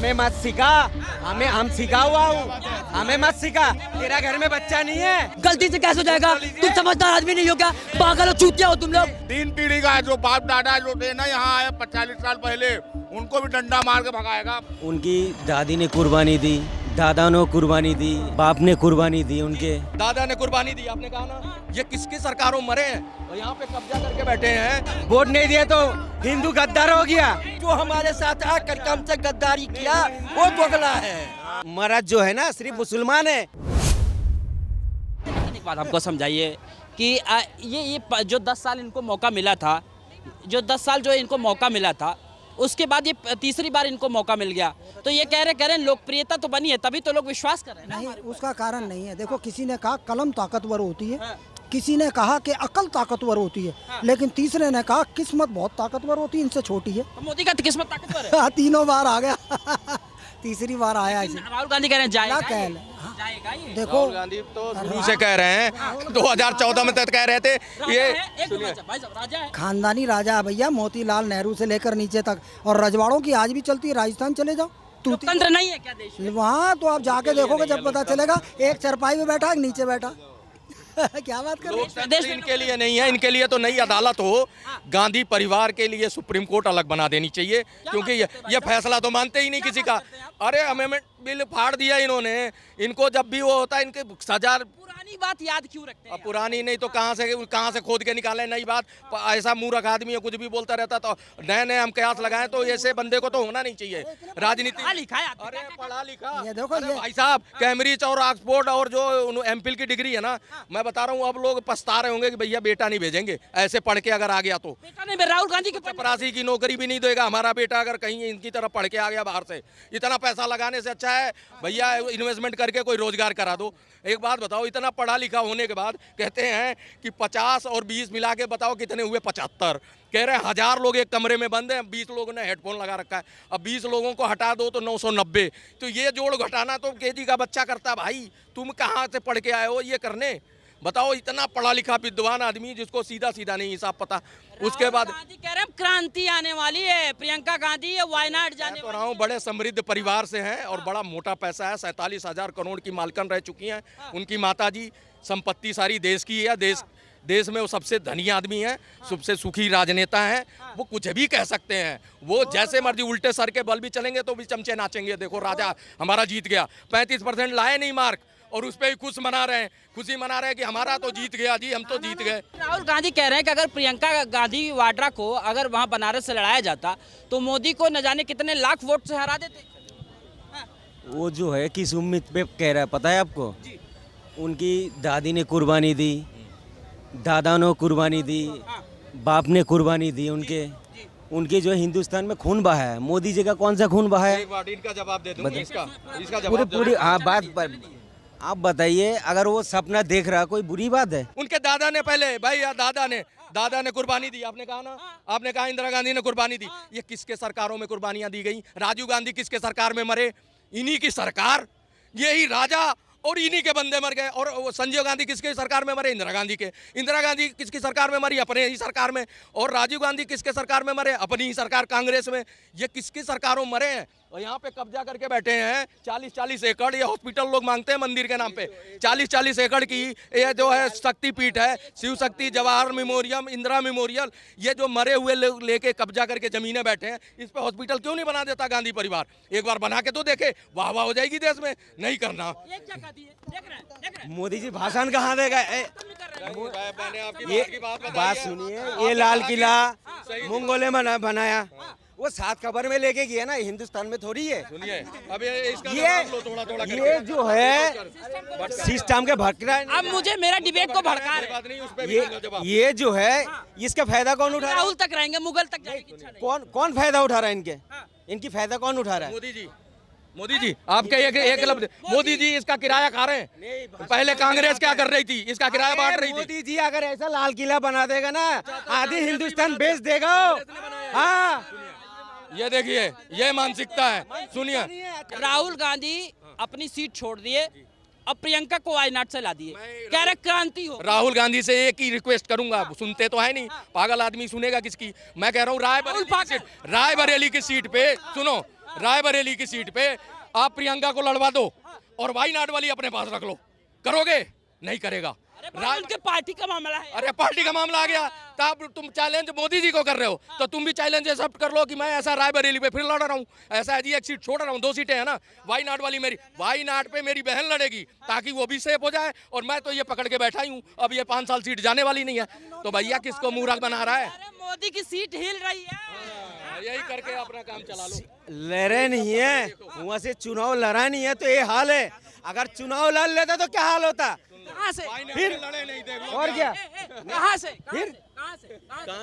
हमें मत सिखा, हम सिखा हुआ हूँ, हमें मत सिखा। तेरा घर में बच्चा नहीं है, गलती से कैसे हो जाएगा? तुम समझदार आदमी नहीं हो क्या? पागल हो, चूतिया हो तुम लोग। 3 पीढ़ी का है, जो बाप दादा जो थे ना यहाँ आए 40 साल पहले, उनको भी डंडा मार के भगाएगा। उनकी दादी ने कुर्बानी दी, दादा ने कुर्बानी दी, बाप ने कुर्बानी दी, उनके दादा ने कुर्बानी दी। आपने कहा ना, ये किसकी सरकारों मरे हैं और यहाँ पे कब्जा करके बैठे हैं। वोट नहीं दिए तो हिंदू गद्दार हो गया। जो हमारे साथ आकर हमसे गद्दारी किया वो दोगला है। मर्द जो है ना सिर्फ मुसलमान है। एक बात हमको समझाइए कि ये जो 10 साल इनको मौका मिला था, जो 10 साल जो इनको मौका मिला था, उसके बाद ये तीसरी बार इनको मौका मिल गया, तो ये कह रहे लोकप्रियता तो बनी है, तभी तो लोग विश्वास कर रहे हैं। नहीं, उसका कारण नहीं है। देखो, किसी ने कहा कलम ताकतवर होती है, किसी ने कहा कि अकल ताकतवर होती है, लेकिन तीसरे ने कहा किस्मत बहुत ताकतवर होती है, इनसे छोटी है। तो मोदी का किस्मत ताकतवर है। तीनों बार आ गया तीसरी बार आया इसे। राहुल गांधी कह रहे हैं जाएगा, जाएगा ये। देखो, राहुल गांधी तो शुरू से कह रहे हैं, 2014 में तक कह रहे थे ये राजा है, खानदानी राजा है भैया, मोतीलाल नेहरू से लेकर नीचे तक, और रजवाड़ों की आज भी चलती है। राजस्थान चले जाओ, तंत्र नहीं है क्या देश में? वहाँ तो आप जाके देखोगे, जब पता चलेगा। एक चरपाई में बैठा, एक नीचे बैठा। क्या बात कर रहे हैं? इनके लिए नहीं है, इनके लिए तो नई अदालत हो, गांधी परिवार के लिए सुप्रीम कोर्ट अलग बना देनी चाहिए, क्योंकि ये फैसला तो मानते ही नहीं किसी का। अरे अमेंडमेंट बिल फाड़ दिया इन्होंने, इनको जब भी वो होता है इनके सजा। पुरानी बात याद क्यों रखते हैं? पुरानी नहीं तो कहाँ से खोद के निकाले नई बात। ऐसा मूर्ख आदमी है, कुछ भी बोलता रहता, तो नए हम कयास लगाएं, तो ऐसे बंदे को तो होना नहीं चाहिए राजनीति। अरे पढ़ा लिखा, अरे भाई साहब, कैम्ब्रिज और ऑक्सफोर्ड और जो एमफिल की डिग्री है ना, मैं बता रहा हूँ, अब लोग पछता रहे होंगे कि भैया बेटा नहीं भेजेंगे, ऐसे पढ़ के अगर आ गया तो। बेटा नहीं, राहुल गांधी के चपरासी की नौकरी भी नहीं देगा हमारा बेटा, अगर कहीं इनकी तरफ पढ़ के आ गया बाहर से। इतना पैसा लगाने से अच्छा है भैया इन्वेस्टमेंट करके कोई रोजगार करा दो। एक बात बताओ, इतना पढ़ा लिखा होने के बाद कहते हैं कि 50 और 20 मिला के बताओ कितने हुए? 75। कह रहे हैं 1000 लोग एक कमरे में बंद हैं, 20 लोगों ने हेडफोन लगा रखा है। अब 20 लोगों को हटा दो तो 990, तो ये जोड़ घटाना तो केजी का बच्चा करता है। भाई तुम कहाँ से पढ़ के आए हो ये करने? बताओ, इतना पढ़ा लिखा विद्वान आदमी जिसको सीधा सीधा नहीं हिसाब पता। उसके बाद कह रहे हैं क्रांति आने वाली है, प्रियंका गांधी वायनाड जाने तो रहा हूँ, बड़े समृद्ध परिवार से हैं और बड़ा मोटा पैसा है। 47,000 करोड़ की मालकन रह चुकी हैं। उनकी माताजी, संपत्ति सारी देश की है। देश में वो सबसे धनी आदमी है, सबसे सुखी राजनेता हैं। वो कुछ भी कह सकते हैं, वो जैसे मर्जी उल्टे सर के बल भी चलेंगे तो भी चमचे नाचेंगे। देखो राजा हमारा जीत गया, 35% लाए नहीं मार्क, और उस पर ही खुशी मना रहे हैं कि हमारा तो जीत गया जी, हम तो जीत गए। राहुल गांधी कह रहे हैं कि अगर प्रियंका गांधी वाड्रा को अगर वहां बनारस से लड़ाया जाता तो मोदी को न जाने कितने लाख वोट से हरा देते। वो जो है किस उम्मीद पे कह रहा है पता है आपको? उनकी दादी ने कुर्बानी दी, दादा ने कुर्बानी दी, बाप ने कुर्बानी दी, उनके जो हिंदुस्तान में खून बहा है। मोदी जी का कौन सा खून बहा है? इनका जवाब दे दूंगा, इसका जवाब पूरी हाँ बात पर आप बताइए। अगर वो सपना देख रहा, कोई बुरी बात है? उनके दादा ने पहले भाई, दादा ने कुर्बानी दी। आपने कहा ना, आपने कहा इंदिरा गांधी ने कुर्बानी दी। ये किसके सरकारों में कुर्बानियां दी गई? राजीव गांधी किसके सरकार में मरे? इन्हीं की सरकार, यही राजा और इन्हीं के बंदे मर गए। और संजय गांधी किसके सरकार में मरे? इंदिरा गांधी के। इंदिरा गांधी किसकी सरकार में मरी? अपने ही सरकार में। और राजीव गांधी किसके सरकार में मरे? अपनी ही सरकार कांग्रेस में। ये किसकी सरकारों मरे हैं? और यहाँ पे कब्जा करके बैठे हैं 40-40 एकड़। ये हॉस्पिटल लोग मांगते हैं मंदिर के नाम पे। 40-40 एकड़ की ये जो है शक्तिपीठ है, शिव शक्ति, जवाहर मेमोरियम, इंदिरा मेमोरियल, ये जो मरे हुए लोग लेके कब्जा करके जमीनें बैठे हैं, इस पे हॉस्पिटल क्यों नहीं बना देता गांधी परिवार? एक बार बना के तो देखे, वाह वाह हो जाएगी देश में। नहीं करना। मोदी जी भाषण कहाँ देगा? ये बात सुनिए, ये लाल किला मंगोले में बनाया, वो 7 कबर में लेके गया ना, हिंदुस्तान में थोड़ी है। सुनिए, अब इसका थोड़ा ये जो है सिस्टम के भड़का है। अब मुझे मेरा डिबेट को भड़का रहे। ये जो है इसका फायदा कौन उठा रहा है? राहुल तक रहेंगे, मुगल तक जाएंगे। कौन फायदा उठा रहा है? इनकी फायदा कौन उठा रहा है? मोदी जी आपके एक लफ्ज, मोदी जी इसका किराया खा रहे हैं। पहले कांग्रेस क्या कर रही थी? इसका किराया बांट रही थी। मोदी जी अगर ऐसा लाल किला बना देगा ना, आधी हिंदुस्तान बेच देगा। हाँ, ये देखिए, ये मानसिकता है। सुनिए, राहुल गांधी अपनी सीट छोड़ दिए, अब प्रियंका को वायनाड से ला दिए, कह रहे क्रांति हो। राहुल गांधी से एक ही रिक्वेस्ट करूंगा, सुनते तो है नहीं, पागल आदमी सुनेगा किसकी? मैं कह रहा हूँ रायबरेली की सीट पे सुनो, रायबरेली की सीट पे आप प्रियंका को लड़वा दो और वायनाड वाली अपने पास रख लो, करोगे? नहीं करेगा। उनके पार्टी का मामला है। अरे पार्टी का मामला आ गया तब तुम चैलेंज मोदी जी को कर रहे हो, तो तुम भी चैलेंज एक्सेप्ट कर लो कि मैं ऐसा रायबरेली पे फिर लड़ रहा हूँ, ऐसा है जी एक सीट छोड़ रहा हूँ, 2 सीटें है ना, वायनाड वाली मेरी, वायनाड पे मेरी बहन लड़ेगी ताकि वो भी सेफ हो जाए, और मैं तो ये पकड़ के बैठा ही हूँ, अब ये 5 साल सीट जाने वाली नहीं है, तो भैया किसको मूर्ख बना रहा है? मोदी की सीट हिल रही है। यही करके अपना काम चला लो। लड़े नहीं है, वहाँ से चुनाव लड़ा नहीं है तो ये हाल है। अगर चुनाव लड़ लेता तो क्या हाल होता? कहाँ से? फिर लड़े नहीं, देख लो और क्या? कहाँ से? फिर कहाँ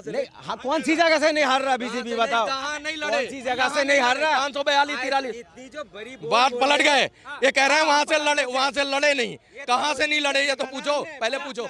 से? नहीं, हाँ, कौन सी जगह से नहीं हार रहा बीजेपी? बताओ कहाँ नहीं लड़े? कौन सी जगह से नहीं हार रहा? 542 43 इतनी जो बड़ी बात पलट गए, ये कह रहे हैं वहां से लड़े नहीं, कहाँ से नहीं लड़े ये तो पूछो, पहले पूछो।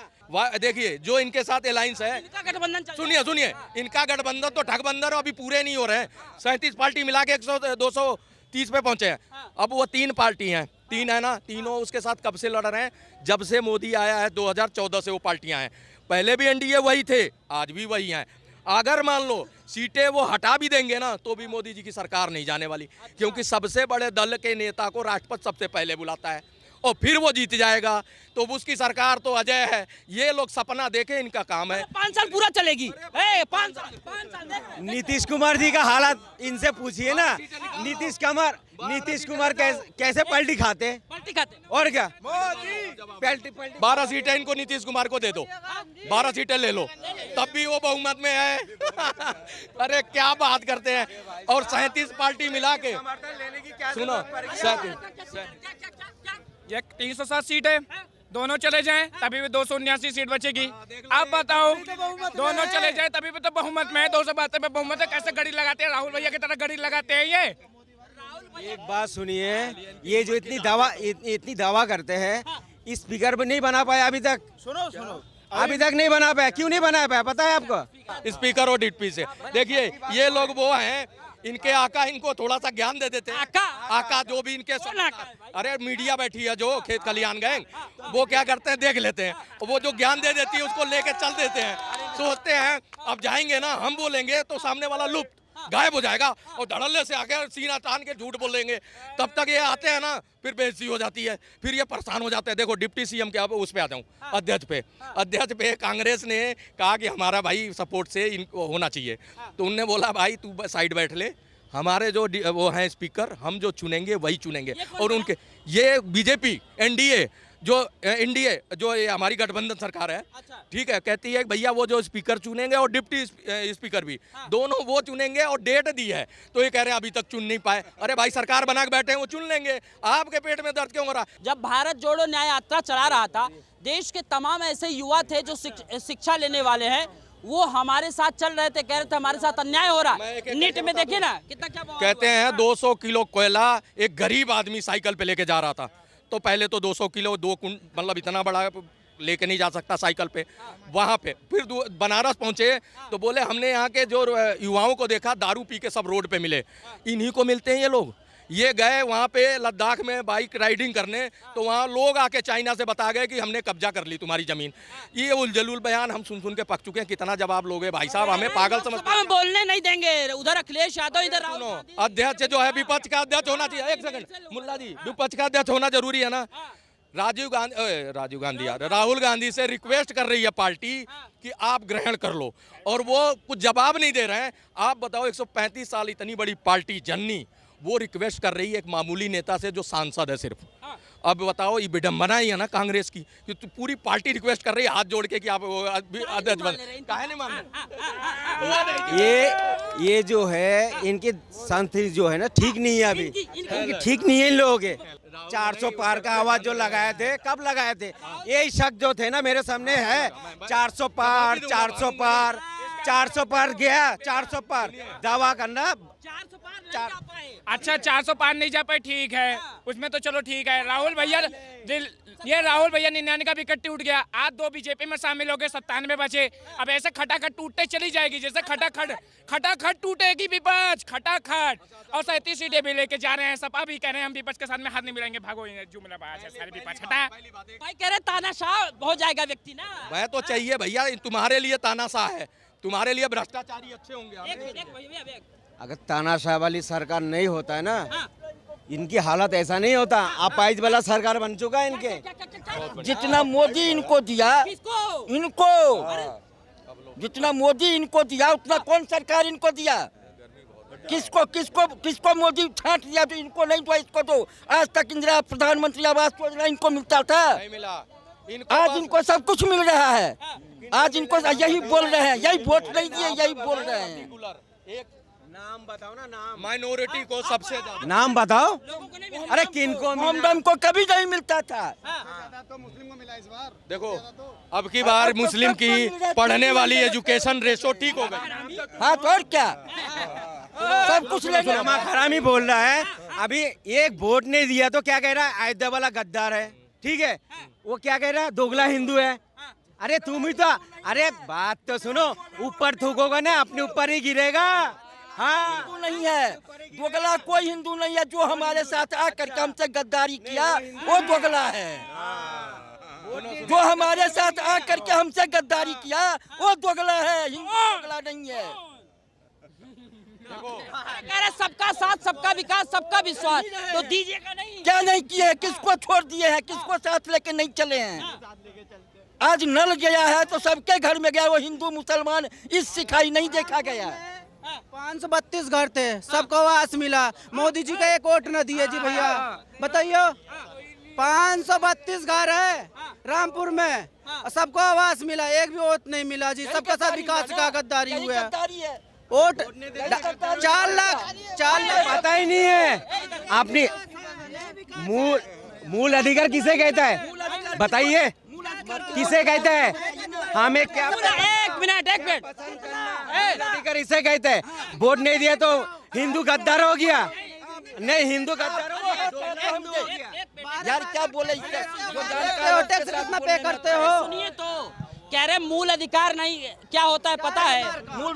देखिए जो इनके साथ अलायंस है, गठबंधन सुनिए, इनका गठबंधन तो ठगबंधन अभी पूरे नहीं हो रहे हैं, 37 पार्टी मिला के 230 पे पहुंचे हैं। अब वो 3 पार्टी हैं, 3 है ना, तीनों उसके साथ कब से लड़ रहे हैं? जब से मोदी आया है 2014 से वो पार्टियां हैं, पहले भी एनडीए वही थे, आज भी वही हैं। अगर मान लो सीटें वो हटा भी देंगे ना तो भी मोदी जी की सरकार नहीं जाने वाली, क्योंकि सबसे बड़े दल के नेता को राष्ट्रपति सबसे पहले बुलाता है और फिर वो जीत जाएगा, तो उसकी सरकार तो अजय है। ये लोग सपना देखे, इनका काम है। 5 साल पूरा चलेगी। 5 साल। नीतीश कुमार जी का हालात इनसे पूछिए ना। नीतीश कुमार कैसे पलटी खाते? और क्या? 12 सीटें इनको नीतीश कुमार को दे दो, 12 सीटें ले लो, तब भी वो बहुमत में है। अरे क्या बात करते हैं। और 37 पार्टी मिला के सुनो, 307 सीट है, दोनों चले जाएं तभी भी 279 सीट बचेगी। आप बताओ, दोनों चले जाएं तभी भी तो बहुमत में है, 272 पे बहुमत है। कैसे गड़ी लगाते हैं? राहुल भैया की तरह गड़ी लगाते हैं ये। एक बात सुनिए, ये जो इतनी दावा करते हैं, स्पीकर भी नहीं बना पाया अभी तक। सुनो अभी तक नहीं बना पाया। क्यों नहीं बना पाया पता है आपको? स्पीकर और डिप्टी से। देखिए ये लोग वो हैं, इनके आका इनको थोड़ा सा ज्ञान दे देते हैं। आका जो भी इनके, अरे मीडिया बैठी है जो खेत खलियान गैंग, वो क्या करते हैं देख लेते हैं, वो जो ज्ञान दे देती है उसको लेके चल देते हैं। सोचते हैं अब जाएंगे ना, हम बोलेंगे तो सामने वाला लुप्त गायब हो जाएगा और धड़ल्ले से आके सीना तान के झूठ बोलेंगे। तब तक ये आते हैं ना, फिर बेइज्जती हो जाती है, फिर ये परेशान हो जाते हैं। देखो डिप्टी सीएम के, अब उस पे आ जाऊं, अध्यक्ष पे कांग्रेस ने कहा कि हमारा भाई सपोर्ट से इनको होना चाहिए, तो उनने बोला भाई तू साइड बैठ ले, हमारे जो वो हैं स्पीकर, हम जो चुनेंगे वही चुनेंगे। और उनके ये बीजेपी एनडीए जो ये हमारी गठबंधन सरकार है, ठीक है, कहती है भैया वो जो स्पीकर चुनेंगे और डिप्टी स्पीकर भी, दोनों वो चुनेंगे और डेट दी है, तो ये कह रहे हैं अभी तक चुन नहीं पाए। अरे भाई सरकार बना के बैठे हैं, वो चुन लेंगे, आपके पेट में दर्द क्यों हो रहा? जब भारत जोड़ो न्याय यात्रा चला रहा था, देश के तमाम ऐसे युवा थे जो शिक्षा लेने वाले हैं, वो हमारे साथ चल रहे थे, कह रहे थे हमारे साथ अन्याय हो रहा। नीट में देखिए ना कितना क्या कहते हैं 200 किलो कोयला एक गरीब आदमी साइकिल पे लेके जा रहा था, तो पहले तो 200 किलो 2 मतलब इतना बड़ा लेके नहीं जा सकता साइकिल पे। वहाँ पे फिर बनारस पहुँचे तो बोले हमने यहाँ के जो युवाओं को देखा दारू पी के सब रोड पे मिले, इन्हीं को मिलते हैं ये लोग। ये गए वहाँ पे लद्दाख में बाइक राइडिंग करने, तो वहाँ लोग आके चाइना से बता गए कि हमने कब्जा कर ली तुम्हारी जमीन। ये उलझलुल बयान हम सुन के पक चुके हैं। कितना जवाब लोगे भाई साहब, हमें पागल समझते हैं। बोलने नहीं देंगे, उधर अखिलेश यादव, इधर अध्यक्ष जो है विपक्ष का अध्यक्ष होना चाहिए। एक सेकंड मुल्ला जी, विपक्ष का अध्यक्ष होना जरूरी है ना। राहुल गांधी से रिक्वेस्ट कर रही है पार्टी कि आप ग्रहण कर लो, और वो कुछ जवाब नहीं दे रहे हैं। आप बताओ 135 साल इतनी बड़ी पार्टी जननी, वो रिक्वेस्ट कर रही है एक मामूली नेता से जो सांसद है सिर्फ। अब बताओ ये विडंबना ही है ना कांग्रेस की कि तो पूरी पार्टी रिक्वेस्ट कर रही है हाथ जोड़ के कि आप अध्यक्ष बन। काहे नहीं मान रहे? ये जो है इनकी संस्कृति जो है ना ठीक नहीं है अभी, ठीक नहीं है इन लोगों के। 400 पार का आवाज जो लगाए थे, कब लगाए थे? ये शक जो थे ना मेरे सामने है, 400 पार 400 पार 400 पार गया, 400 पार दावा करना। 400 पार नहीं जा पाए। अच्छा 400 पार नहीं जा पाए, ठीक है, उसमें तो चलो ठीक है। राहुल भैया 99 का विकेट टूट गया, आज 2 बीजेपी में शामिल हो गए, 97 बचे। अब ऐसे खटाखट टूटते चली जाएगी, जैसे खटाखट टूटेगी विपक्ष, खटाखट। और 37 सीटें भी लेके जा रहे हैं, सपा भी कह रहे हैं हम विपक्ष के साथ में हाथ नहीं मिलाएंगे, भागो जुमलाबाज है सारे विपक्ष। हटा भाई कह रहे तानाशाह हो जाएगा व्यक्ति ना। वह तो चाहिए भैया, तुम्हारे लिए तानाशाह है, तुम्हारे लिए भ्रष्टाचारी अच्छे होंगे। अगर तानाशाह वाली सरकार नहीं होता है ना, इनकी हालत ऐसा नहीं होता। आप पाइज वाला सरकार बन चुका है इनके। जितना मोदी इनको दिया, इनको जितना मोदी इनको दिया उतना कौन सरकार इनको दिया? किसको किसको किसको मोदी छांट दिया तो इनको नहीं दो, इसको दो। आज तक इंदिरा प्रधानमंत्री आवास योजना इनको मिलता था, नहीं मिला। आज इनको सब कुछ मिल रहा है। आज इनको यही बोल रहे हैं, यही वोट नहीं दिए, यही बोल रहे हैं। एक नाम बताओ ना, नाम माइनॉरिटी को सबसे ज्यादा नाम बताओ। अरे किनको हम को कभी नहीं मिलता था। देखो अब की बार मुस्लिम की पढ़ने वाली एजुकेशन रेशो ठीक हो गई। हाँ तो और क्या, सब कुछ ले लिया। हरामी बोल रहा है। अभी एक वोट नहीं दिया तो क्या कह रहा है, अयोध्या वाला गद्दार है। ठीक है, वो क्या कह रहा है, दोगला हिंदू है। अरे तुम ही तो, अरे बात तो सुनो, ऊपर थूकोगा ना अपने ऊपर ही गिरेगा। हाँ, हिंदू नहीं है, दोगला कोई हिंदू नहीं है। जो हमारे साथ आकर हमसे गद्दारी किया वो दोगला है। जो हमारे साथ आकर के हमसे गद्दारी किया वो दोगला है, हिंदू दोगला नहीं है। कह रहे सबका साथ, सबका विकास, सबका विश्वास, तो दीजिएगा नहीं। क्या नहीं किए, किसको छोड़ दिए हैं, किसको साथ लेके नहीं चले हैं? आज नल गया है तो सबके घर में गया, वो हिंदू मुसलमान इस सिखाई नहीं देखा गया। 532 घर थे, सबको आवास मिला। मोदी जी का एक वोट न दिए जी भैया, बताइए। 532 घर है रामपुर में, सबको आवास मिला, एक भी वोट नहीं मिला जी। सबके साथ विकास का गद्दारी हुआ है। वोट 4 लाख पता ही नहीं है। आपने मूल अधिकार किसे कहता है, बताइए किसे कहते हैं? हमें क्या, एक मिनट अधिकार इसे कहते हैं। वोट नहीं दिया तो हिंदू गद्दार हो गया। नहीं, हिंदू गद्दार हो गया। यार क्या बोले, टैक्स कितना पे करते हो? सुनिए तो कह रहे मूल अधिकार नहीं, क्या होता है पता है?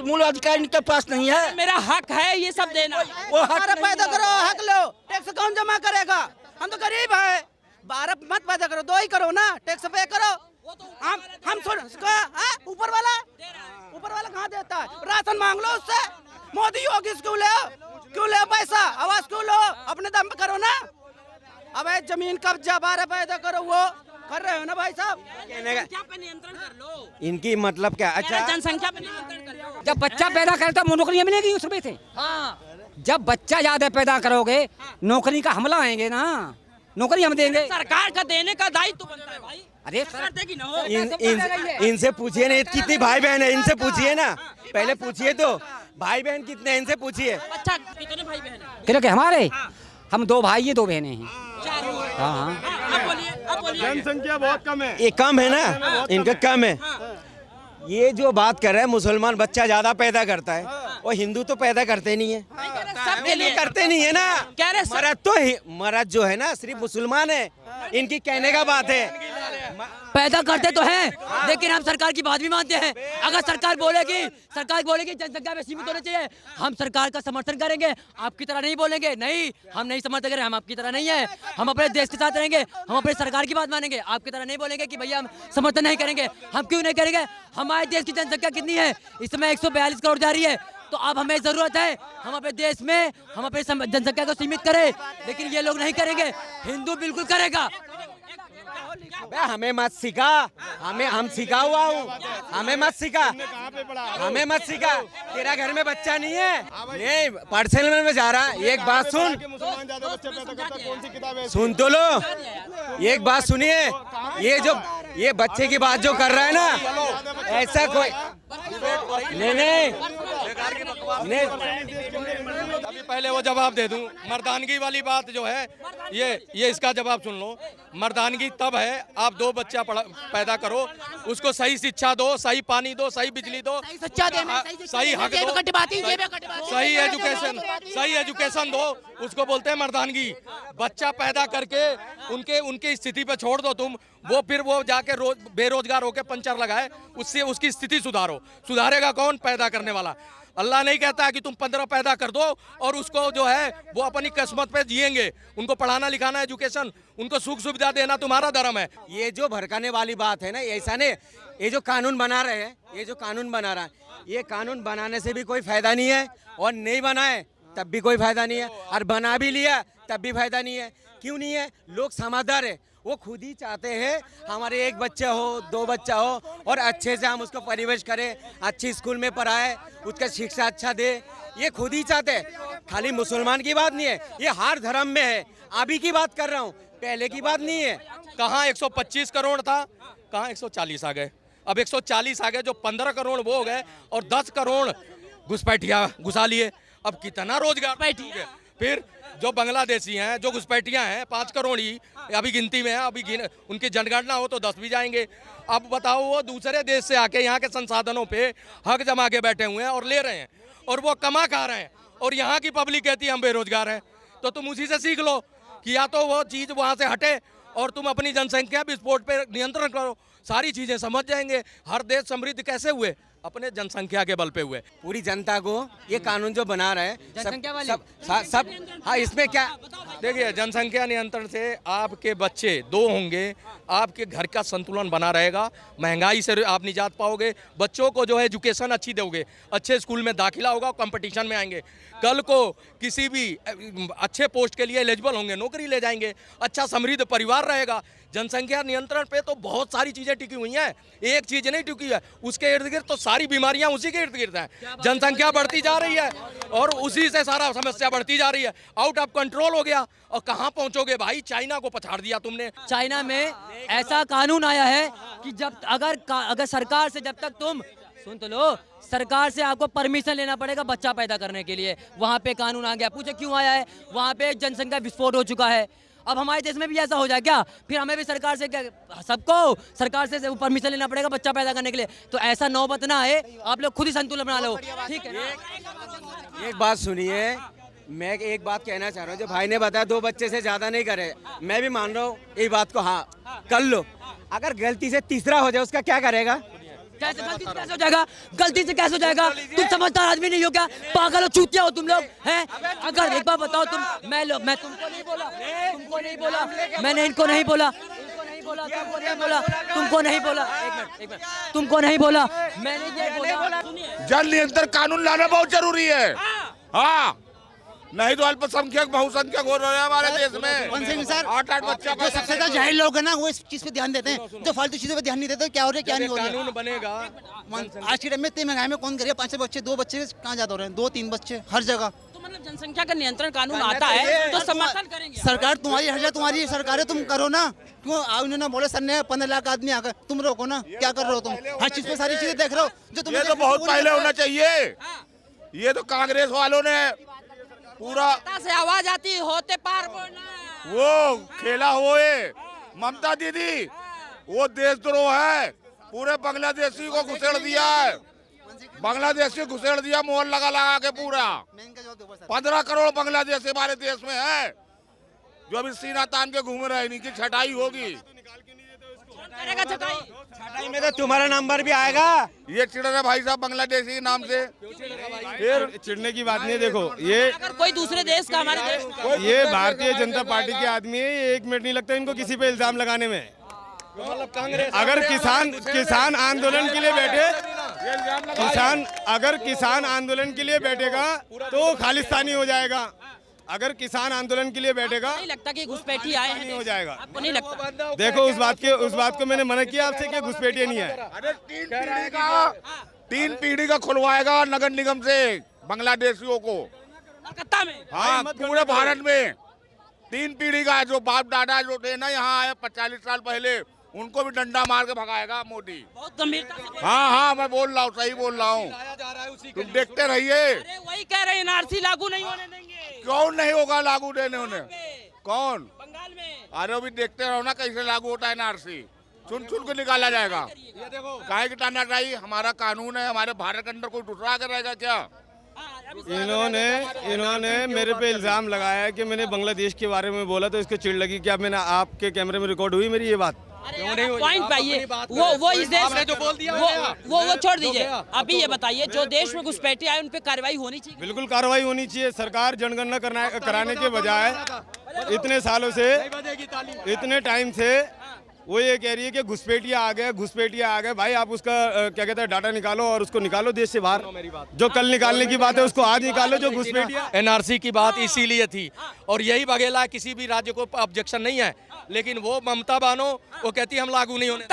मूल अधिकार इनके पास नहीं है। मेरा हक है ये सब देना। वो हक पैदा करो, हक लो। टैक्स कौन जमा करेगा? हम तो गरीब है। 12 मत पैदा करो, 2 ही करो ना, टैक्स पे करो। हम ऊपर वाला कहाँ देता है? राशन मांग लो उससे। मोदी योगी क्यों ले पैसा, आवाज क्यों लो? अपने दम पे करो ना। अब जमीन कब्जा 12 पैदा करो, वो कर रहे हो ना भाई साहब। जनसंख्या पे नियंत्रण कर लो। इनकी मतलब क्या? अच्छा, जनसंख्या पे नियंत्रण कर लो। जब बच्चा पैदा करे तो नौकरियां मिलेगी उसमें से। जब बच्चा ज्यादा पैदा करोगे नौकरी का हमला आएंगे ना, नौकरी हम देंगे। सरकार का देने का दायित्व बनता है भाई। अरे सरकार देगी ना हो। इनसे पूछिए ना कितनी भाई बहन है, इनसे पूछिए ना, पहले पूछिए तो भाई बहन कितने हैं, इनसे पूछिए। अच्छा कितने भाई बहन हैं? क्योंकि हमारे हम 2 भाई हैं, 2 बहनें हैं। हाँ। अब बोलिए। जनसंख्या बहुत कम है। ये कम है ना, इनका कम है। ये जो बात कर रहे हैं मुसलमान बच्चा ज्यादा पैदा करता है, और हिंदू तो पैदा करते नहीं है। सबके लिए करते नहीं है ना। कह रहे मर्द तो मर्द जो है ना सिर्फ मुसलमान है, इनकी कहने का बात है। पैदा करते तो हैं, लेकिन हम सरकार की बात भी मानते हैं। अगर सरकार बोलेगी जनसंख्या में सीमित होना चाहिए, हम सरकार का समर्थन करेंगे। आपकी तरह नहीं बोलेंगे, नहीं हम नहीं समर्थन करेंगे, हम आपकी तरह नहीं है। हम अपने देश के साथ रहेंगे, हम अपने सरकार की बात मानेंगे। आपकी तरह नहीं बोलेंगे कि भैया हम समर्थन नहीं करेंगे। हम क्यों नहीं करेंगे? हमारे देश की जनसंख्या कितनी है? इस समय 142 करोड़ जा रही है। तो अब हमें जरूरत है हम अपने देश में हम अपने जनसंख्या को सीमित करें, लेकिन ये लोग नहीं करेंगे। हिंदू बिल्कुल करेगा। हमें मत सिखा, हम सिखा हुआ हूँ, हमें मत सिखा, हमें मत सिखा। तेरा घर में बच्चा नहीं है, नहीं पाठशाला में जा रहा। एक बात सुन तो लो, एक बात सुनिए। ये बच्चे की बात जो कर रहा है ना, ऐसा कोई नहीं। अभी पहले वो जवाब दे दूं। मर्दानगी वाली बात जो है, ये इसका जवाब सुन लो। मर्दानगी तब है आप 2 बच्चा पैदा करो, उसको सही शिक्षा दो, सही पानी दो, सही बिजली दो, सही हक दो, सही एजुकेशन दो, उसको बोलते हैं मर्दानगी। बच्चा पैदा करके उनके स्थिति पे छोड़ दो तुम, वो जाके बेरोजगार होके पंचर लगाए, उससे उसकी स्थिति सुधारेगा कौन? पैदा करने वाला। अल्लाह नहीं कहता है कि तुम 15 पैदा कर दो और उसको जो है वो अपनी किस्मत पे जिएंगे। उनको पढ़ाना लिखाना, एजुकेशन, उनको सुख सुविधा देना तुम्हारा धर्म है। ये जो भड़काने वाली बात है ना, ऐसा नहीं, ये जो कानून बना रहे हैं, ये जो कानून बना रहा है, ये कानून बनाने से भी कोई फायदा नहीं है, और नहीं बनाए तब भी कोई फायदा नहीं है, और बना भी लिया तब भी फायदा नहीं है। क्यों नहीं है? लोग समझदार है, वो खुद ही चाहते हैं हमारे एक बच्चा हो, 2 बच्चा हो, और अच्छे से हम उसको परिवेश करें, अच्छी स्कूल में पढ़ाए, उसका शिक्षा अच्छा दे, ये खुद ही चाहते हैं। खाली मुसलमान की बात नहीं है, ये हर धर्म में है। अभी की बात कर रहा हूँ, पहले की बात नहीं है। कहाँ 125 करोड़ था, कहाँ 140 आ गए, अब 140 आ गए, जो 15 करोड़ वो हो गए, और 10 करोड़ घुसपैठिया घुसा लिए। अब कितना रोजगार बैठिए। फिर जो बांग्लादेशी हैं, जो घुसपैठियाँ हैं, 5 करोड़ ही अभी गिनती में है, अभी उनकी जनगणना हो तो 10 भी जाएंगे। अब बताओ, वो दूसरे देश से आके यहाँ के संसाधनों पे हक जमा के बैठे हुए हैं और ले रहे हैं, और वो कमा खा रहे हैं, और यहाँ की पब्लिक कहती है हम बेरोजगार हैं। तो तुम उसी से सीख लो कि या तो वो चीज़ वहाँ से हटे और तुम अपनी जनसंख्या विस्फोट पे नियंत्रण करो, सारी चीज़ें समझ जाएंगे। हर देश समृद्ध कैसे हुए? अपने जनसंख्या के बल पे हुए। पूरी जनता को ये कानून जो बना रहे हैं, सब हाँ, इसमें क्या देखिए, जनसंख्या नियंत्रण से आपके बच्चे 2 होंगे, आपके घर का संतुलन बना रहेगा, महंगाई से आप निजात पाओगे, बच्चों को जो है एजुकेशन अच्छी दोगे, अच्छे स्कूल में दाखिला होगा, कंपटीशन में आएंगे, कल को किसी भी अच्छे पोस्ट के लिए एलिजिबल होंगे, नौकरी ले जाएंगे, अच्छा समृद्ध परिवार रहेगा। जनसंख्या नियंत्रण पे तो बहुत सारी चीजें टिकी हुई हैं, एक चीज नहीं टिकी है, उसके इर्द गिर्द तो सारी बीमारियां उसी के इर्द गिर्द हैं। जनसंख्या बढ़ती जा रही है और उसी से सारा समस्या बढ़ती जा रही है, आउट ऑफ कंट्रोल हो गया। और कहाँ पहुंचोगे भाई? चाइना को पछाड़ दिया तुमने। चाइना में ऐसा कानून आया है कि जब अगर सरकार से, जब तक तुम सुन तो लो, सरकार से आपको परमिशन लेना पड़ेगा बच्चा पैदा करने के लिए। वहाँ पे कानून आ गया। पूछे क्यों आया है? वहाँ पे जनसंख्या विस्फोट हो चुका है। अब हमारे देश में भी ऐसा हो जाए क्या? फिर हमें भी सरकार से, सबको सरकार से परमिशन लेना पड़ेगा बच्चा पैदा करने के लिए। तो ऐसा नौबत ना है, आप लोग खुद ही संतुलन बना लो, ठीक है? एक बात सुनिए, मैं एक बात कहना चाह रहा हूँ, जो भाई ने बताया 2 बच्चे से ज्यादा नहीं करे, मैं भी मान रहा हूँ ये बात को, हाँ कर लो। अगर गलती से तीसरा हो जाए उसका क्या करेगा? कैसे गलती से कैसे हो जाएगा? गलती से कैसे हो जाएगा? तुम समझदार आदमी नहीं हो क्या? पागल हो, चूतिया हो तुम लोग हैं? अगर एक बार बताओ तुम, मैं तुमको नहीं बोला, मैंने इनको नहीं बोला, तुमको नहीं बोला, एक मिनट, तुमको नहीं बोला, मैंने ये बोला। जन नियंत्रण कानून लाना बहुत जरूरी है। हाँ, नहीं तो अल्पसंख्यक बहुसंख्यक हो रहे हैं हमारे देश में। सर, 8 बच्चा जो सबसे ज्यादा जाहिल लोग हैं ना, वो इस चीज पे ध्यान देते हैं, जो फालतू चीजों पे ध्यान नहीं देते, क्या हो रहा है क्या नहीं हो रहा है। कानून बनेगा, आज के टाइम में इतनी महंगाई में कौन करेगा? 5 बच्चे, 2 बच्चे कहाँ ज्यादा हो रहे हैं? 2-3 बच्चे हर जगह। तो मतलब जनसंख्या का नियंत्रण कानून आता है तो समर्थन करेंगे। सरकार तुम्हारी, हर जगह तुम्हारी सरकार है, तुम करो ना। क्यों उन्होंने बोले सर ने 15 लाख आदमी आ गए, तुम रोको ना। क्या कर रहे हो तुम? हर चीज पे सारी चीजें देख रहे हो जो तुम। ये तो बहुत पहले होना चाहिए। ये तो कांग्रेस वालों ने पूरा से आवाज आती होते पार वो खेला हुए। ममता दीदी वो देशद्रोह है, पूरे बांग्लादेशी को घुसेड़ दिया है, बांग्लादेशी घुसेड़ दिया मोहर लगा लगा के पूरा। 15 करोड़ बांग्लादेशी हमारे देश में है, जो अभी सीना तान के घूम रहे हैं। इनकी छटाई होगी, छटाई में तो तुम्हारा नंबर भी आएगा। ये चिड़ रहे भाई साहब बांग्लादेशी के नाम से। फिर चिढ़ने की बात नहीं। देखो, ये अगर कोई दूसरे देश का, हमारे देश, ये भारतीय जनता पार्टी के आदमी है, ये 1 मिनट नहीं लगता इनको किसी पे इल्जाम लगाने में। अगर किसान आंदोलन के लिए बैठे, अगर किसान आंदोलन के लिए बैठेगा तो खालिस्तानी हो जाएगा। अगर किसान आंदोलन के लिए बैठेगा, नहीं लगता कि घुसपैठी आए हैं, नहीं हो जाएगा। आपको नहीं लगता? देखो, उस बात को मैंने मना किया आपसे कि घुसपैठिया नहीं है। अरे 3 पीढ़ी का खुलवाएगा नगर निगम से बांग्लादेशियों को, कलकत्ता में। हाँ, पूरे भारत में 3 पीढ़ी का। जो बाप दादा जो थे ना यहाँ आए 40 साल पहले, उनको भी डंडा मार के भगाएगा मोदी। बहुत गंभीरता से। हाँ, मैं बोल रहा हूँ, सही बोल रहा हूँ। तुम देखते रहिए। अरे वही कह रहे हैं, एनआरसी लागू नहीं होने देंगे। कौन नहीं होगा लागू देने उन्हें? कौन? बंगाल में। अरे अभी देखते रहो ना कैसे लागू होता है एनआरसी। चुन के निकाला जाएगा। काहे की तानाशाही? हमारा कानून है, हमारे भारत के अंदर कोई दूसरा आकर रहेगा क्या? इन्होंने मेरे पे इल्जाम लगाया है कि मैंने बांग्लादेश के बारे में बोला, तो इसको चिढ़ लगी। क्या मैंने आपके कैमरे में रिकॉर्ड हुई मेरी ये बात? क्यों नहीं हुई? पॉइंट आप पाइए अपनी बात वो करें। इस देश आपने जो बोल दिया वो छोड़ दीजिए। गया, अभी ये बताइए जो देश में घुसपैठिए आए उन पे कार्रवाई होनी चाहिए। बिल्कुल कार्रवाई होनी चाहिए। सरकार जनगणना कराने के बजाय इतने सालों से, इतने टाइम से वो ये कह रही है कि घुसपैठिया आ गए। भाई आप उसका क्या कहते हैं डाटा निकालो और उसको निकालो देश से बाहर। जो कल निकालने की बात है उसको आज निकालो। जो घुसपैठिया एनआरसी की बात इसीलिए थी और यही बघेला किसी भी राज्य को ऑब्जेक्शन नहीं है, लेकिन वो ममता बानो वो कहती है हम लागू नहीं होने,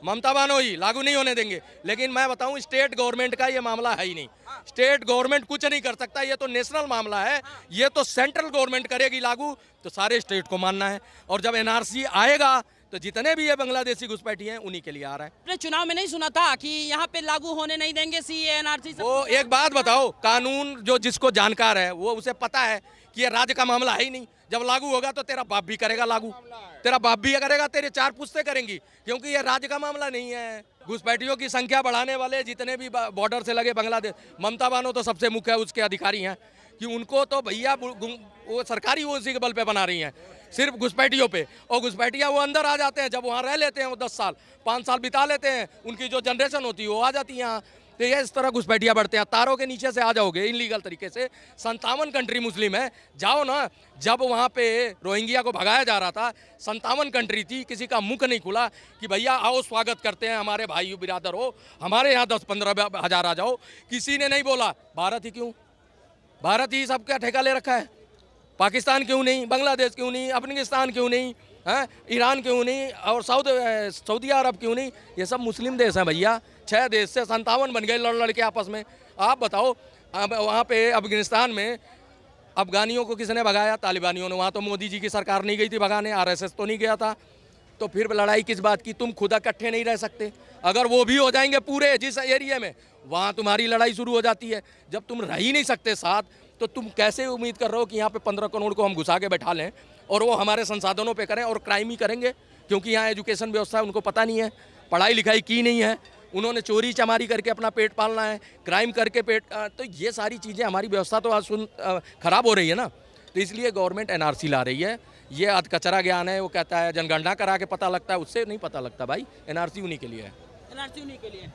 ममता बानो ही लागू नहीं होने देंगे। लेकिन मैं बताऊं स्टेट गवर्नमेंट का ये मामला है ही नहीं। स्टेट गवर्नमेंट कुछ नहीं कर सकता, ये तो नेशनल मामला है। ये तो सेंट्रल गवर्नमेंट करेगी लागू, तो सारे स्टेट को मानना है। और जब एनआरसी आएगा तो जितने भी ये बांग्लादेशी घुसपैठी हैं उन्हीं के लिए आ रहा है। आपने चुनाव में नहीं सुना था कि यहाँ पे लागू होने नहीं देंगे सीए एनआरसी? वो एक बात बताओ, कानून जो जिसको जानकार है वो उसे पता है कि ये राज्य का मामला है ही नहीं। जब लागू होगा तो तेरा बाप भी करेगा लागू, तेरा बाप भी करेगा, तेरे 4 पुश्तें करेंगी, क्योंकि ये राज्य का मामला नहीं है। घुसपैठियों की संख्या बढ़ाने वाले जितने भी बॉर्डर से लगे बांग्लादेश, ममता बानो तो सबसे मुख्य उसके अधिकारी हैं कि उनको तो भैया वो सरकारी वो उसी के बल पे बना रही हैं, सिर्फ घुसपैठियों पे। और घुसपैठिया वो अंदर आ जाते हैं, जब वहाँ रह लेते हैं वो 10 साल 5 साल बिता लेते हैं, उनकी जो जनरेशन होती है वो आ जाती है यहाँ। तो ये इस तरह घुसपैठिया बढ़ते हैं। तारों के नीचे से आ जाओगे इनलीगल तरीके से। 57 कंट्री मुस्लिम है, जाओ ना। जब वहाँ पे रोहिंग्या को भगाया जा रहा था 57 कंट्री थी, किसी का मुख नहीं खुला कि भैया आओ स्वागत करते हैं, हमारे भाई बिरादर हो, हमारे यहाँ 10-15 हज़ार आ जाओ। किसी ने नहीं बोला। भारत ही क्यों? भारत ही सबका ठेका ले रखा है। पाकिस्तान क्यों नहीं? बांग्लादेश क्यों नहीं? अफगानिस्तान क्यों नहीं? हैं? ईरान क्यों नहीं? और सऊदी अरब क्यों नहीं? ये सब मुस्लिम देश हैं भैया। 6 देश से 57 बन गए लड़ के आपस में। आप बताओ अब वहाँ पे अफगानिस्तान में अफगानियों को किसने भगाया? तालिबानियों ने। वहाँ तो मोदी जी की सरकार नहीं गई थी भगाने, आरएसएस तो नहीं गया था। तो फिर लड़ाई किस बात की? तुम खुद इकट्ठे नहीं रह सकते। अगर वो भी हो जाएंगे पूरे जिस एरिया में, वहाँ तुम्हारी लड़ाई शुरू हो जाती है। जब तुम रह ही नहीं सकते साथ, तो तुम कैसे उम्मीद कर रहे हो कि यहाँ पे 15 करोड़ को हम घुसा के बैठा लें और वो हमारे संसाधनों पे करें और क्राइम ही करेंगे? क्योंकि यहाँ एजुकेशन व्यवस्था उनको पता नहीं है, पढ़ाई लिखाई की नहीं है, उन्होंने चोरी चमारी करके अपना पेट पालना है, क्राइम करके तो ये सारी चीज़ें, हमारी व्यवस्था तो आज खराब हो रही है ना। तो इसलिए गवर्नमेंट एनआरसी ला रही है। ये अध कचरा ज्ञान है, वो कहता है जनगणना करा के पता लगता है, उससे नहीं पता लगता भाई। एनआरसी उन्हीं के लिए है। एनआरसी उन्हीं के लिए।